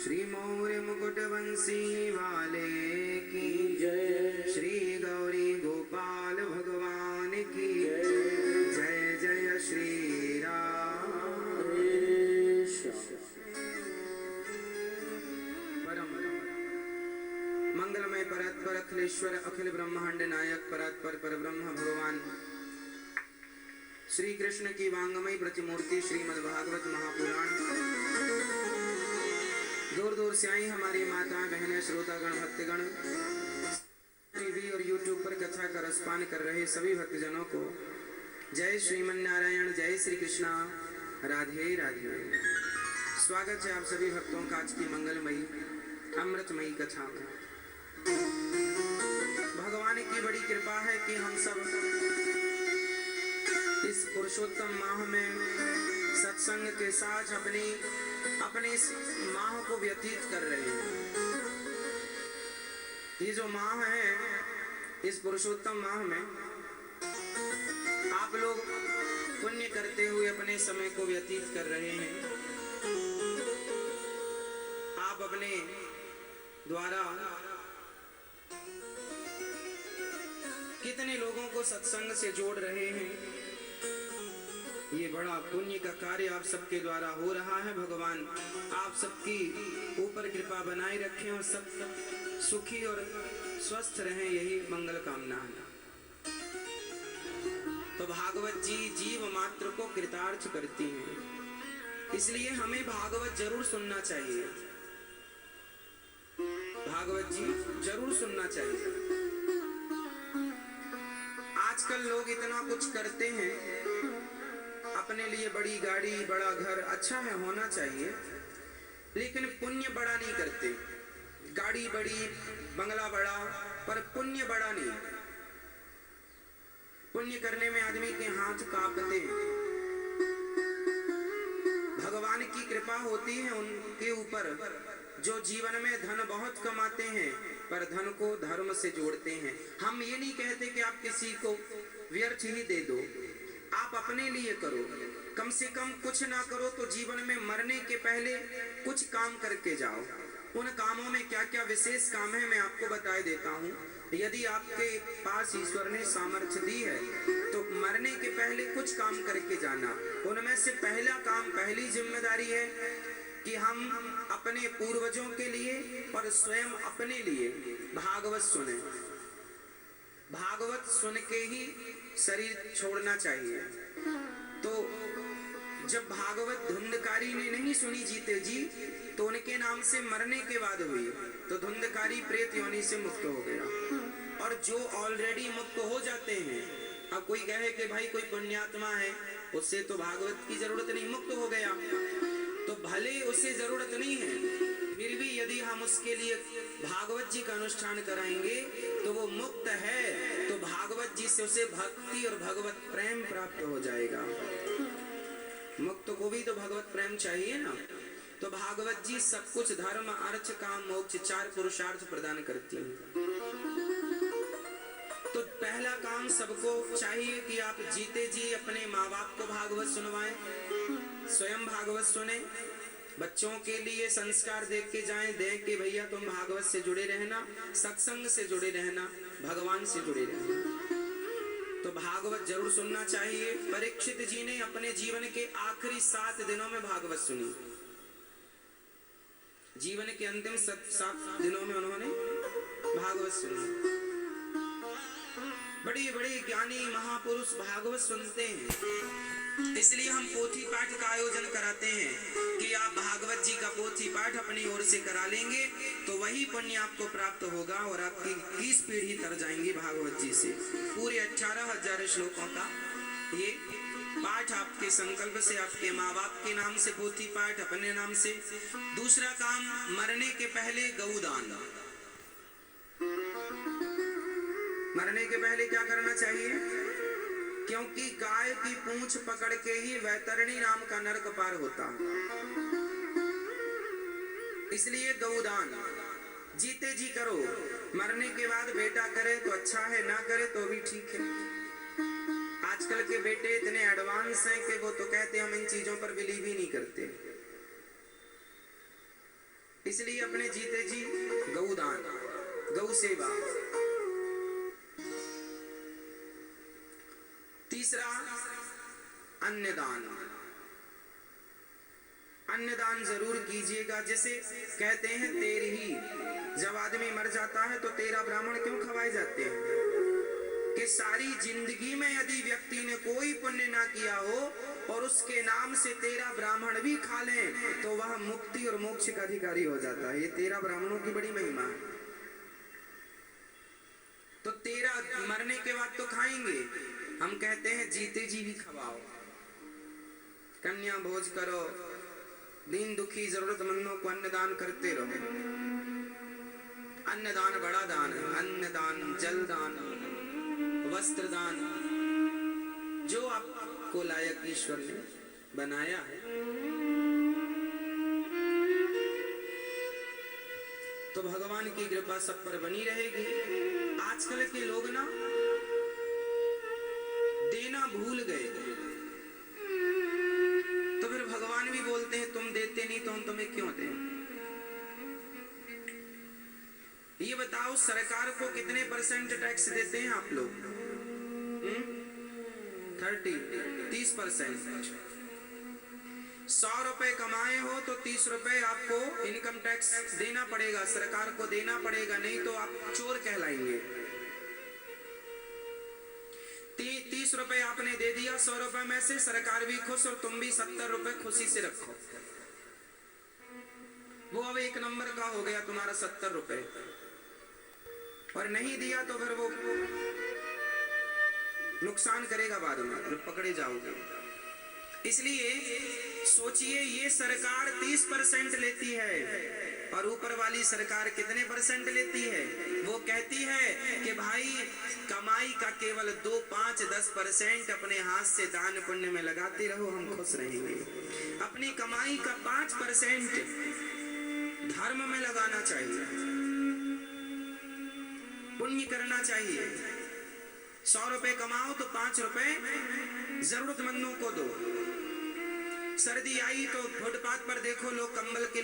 श्री मौर्य मुकुट वंशी वाले की जय। श्री गौरी गोपाल भगवान की जय। जय श्री राम। परम मंगलमय परत्पर अखिलेश्वर अखिल ब्रह्मांड नायक परत्पर परब्रह्म भगवान श्री कृष्ण की वांगमयी प्रतिमूर्ति श्रीमद्भागवत महापुराण। दूर दूर से आई हमारी माताएं बहनें श्रोतागण भक्तगण, टीवी और यूट्यूब पर कथा का रसपान कर रहे सभी भक्तजनों को जय श्रीमन नारायण, जय श्री कृष्णा, राधे राधे। स्वागत है आप सभी भक्तों का आज की मंगलमयी अमृतमयी कथा में। भगवान की बड़ी कृपा है कि हम सब इस पुरुषोत्तम माह में सत्संग के साथ अपने इस माह को व्यतीत कर रहे हैं। ये जो माह है, इस पुरुषोत्तम माह में आप लोग पुण्य करते हुए अपने समय को व्यतीत कर रहे हैं। आप अपने द्वारा कितने लोगों को सत्संग से जोड़ रहे हैं। ये बड़ा पुण्य का कार्य आप सबके द्वारा हो रहा है। भगवान आप सबकी ऊपर कृपा बनाए रखें और सब सुखी और स्वस्थ रहें, यही मंगल कामना है। तो भागवत जी जीव मात्र को कृतार्थ करती हैं, इसलिए हमें भागवत जरूर सुनना चाहिए। भागवत जी जरूर सुनना चाहिए। आजकल लोग इतना कुछ करते हैं, अपने लिए बड़ी गाड़ी बड़ा घर, अच्छा है होना चाहिए, लेकिन पुण्य बड़ा नहीं करते। गाड़ी बड़ी बंगला बड़ा पर पुण्य बड़ा नहीं। पुण्य करने में आदमी के हाथ कांपते हैं। भगवान की कृपा होती है उनके ऊपर जो जीवन में धन बहुत कमाते हैं पर धन को धर्म से जोड़ते हैं। हम ये नहीं कहते कि आप किसी को व्यर्थ ही दे दो, आप अपने लिए करो। कम से कम कुछ ना करो तो जीवन में मरने के पहले कुछ काम करके जाओ। उन कामों में क्या क्या विशेष काम है मैं आपको बता देता हूँ। यदि आपके पास ईश्वर ने सामर्थ्य दी है तो मरने के पहले कुछ काम करके जाना। उनमें से पहला काम, पहली जिम्मेदारी है कि हम अपने पूर्वजों के लिए और स्वयं अपने लिए भागवत सुने। भागवत सुन के ही शरीर छोड़ना चाहिए। तो जब भागवत धुंधकारी ने नहीं सुनी जीते जी, तो उनके नाम से मरने के बाद हुई, तो धुंधकारी प्रेत योनि से मुक्त हो गया। और जो ऑलरेडी मुक्त हो जाते हैं, अब कोई कहे कि भाई कोई पुण्यात्मा है उससे तो भागवत की जरूरत नहीं, मुक्त हो गया, तो भले उसे जरूरत नहीं है, फिर भी यदि हम उसके लिए भागवत जी का अनुष्ठान कराएंगे तो वो मुक्त है, तो भागवत जी से उसे भक्ति और भगवत प्रेम प्राप्त हो जाएगा। मुक्त को भी तो भगवत प्रेम चाहिए ना। तो भागवत जी सब कुछ धर्म अर्थ काम मोक्ष 4 पुरुषार्थ प्रदान करती हैं। तो पहला काम सबको चाहिए कि आप जीते जी अपने माँ बाप को भागवत सुनवाएं, स्वयं भागवत सुने, बच्चों के लिए संस्कार देख के जाएं, देख के भैया तुम भागवत से जुड़े रहना, सत्संग से जुड़े रहना, भगवान से जुड़े रहना। तो भागवत जरूर सुनना चाहिए। परीक्षित जी ने अपने जीवन के आखिरी 7 दिनों में भागवत सुनी। जीवन के अंतिम 7 दिनों में उन्होंने भागवत सुनी। बड़े बड़े ज्ञानी महापुरुष भागवत सुनते हैं, इसलिए हम पोथी पाठ का आयोजन कराते हैं कि आप भागवत जी का पोथी पाठ अपनी ओर से करा लेंगे तो वही पुण्य आपको प्राप्त होगा और आपकी 20 पीढ़ी तर जाएंगी भागवत जी से। पूरे 18,000 श्लोकों का ये पाठ आपके संकल्प से, आपके माँ बाप के नाम से पोथी पाठ, अपने नाम से। दूसरा काम, मरने के पहले गौदान। मरने के पहले क्या करना चाहिए? क्योंकि गाय की पूंछ पकड़ के ही वैतरणी नाम का नरक पार होता है, इसलिए गौदान जीते जी करो। मरने के बाद बेटा करे तो अच्छा है, ना करे तो भी ठीक है। आजकल के बेटे इतने एडवांस हैं कि वो तो कहते हम इन चीजों पर बिलीव ही नहीं करते। इसलिए अपने जीते जी गौदान, गौ सेवा। तीसरा अन्नदान। अन्नदान जरूर कीजिएगा। जैसे कहते हैं तेरी ही, जब आदमी मर जाता है तो 13 ब्राह्मण क्यों खवाए जाते हैं? कि सारी जिंदगी में यदि व्यक्ति ने कोई पुण्य ना किया हो और उसके नाम से 13 ब्राह्मण भी खा लें तो वह मुक्ति और मोक्ष का अधिकारी हो जाता है। ये 13 ब्राह्मणों की बड़ी महिमा है। तो 13 मरने के बाद तो खाएंगे। हम कहते हैं जीते जी भी खवाओ, कन्या भोज करो, दीन दुखी जरूरतमंदों को अन्नदान करते रहो। अन्नदान बड़ा दान है। अन्नदान, जलदान, वस्त्रदान, जो आपको लायक ईश्वर ने बनाया है। तो भगवान की कृपा सब पर बनी रहेगी। आजकल के लोग ना देना भूल गए, तो फिर भगवान भी बोलते हैं तुम देते नहीं तो हम तुम्हें क्यों दें? ये बताओ सरकार को कितने % टैक्स देते हैं आप लोग? 30%। 100 रुपए कमाए हो तो 30 रुपए आपको इनकम टैक्स देना पड़ेगा, सरकार को देना पड़ेगा, नहीं तो आप चोर कहलाएंगे। 30 रुपए आपने दे दिया 100 रुपए में से, सरकार भी खुश और तुम भी 70 रुपए खुशी से रखो। वो अब 1 नंबर का हो गया तुम्हारा 70 रुपए, और नहीं दिया तो फिर वो नुकसान करेगा, बाद में फिर पकड़े जाओगे। इसलिए सोचिए, ये सरकार 30% लेती है और ऊपर वाली सरकार कितने % लेती है? वो कहती है कि भाई कमाई का केवल 2, 5, 10% अपने हाथ से दान पुण्य में लगाते रहो, हम खुश रहेंगे। अपनी कमाई का 5% धर्म में लगाना चाहिए, पुण्य करना चाहिए। 100 रुपए कमाओ तो 5 रुपए जरूरतमंदों को दो। सर्दी आई तो फुटपाथ पर देखो लोग कंबल के लिए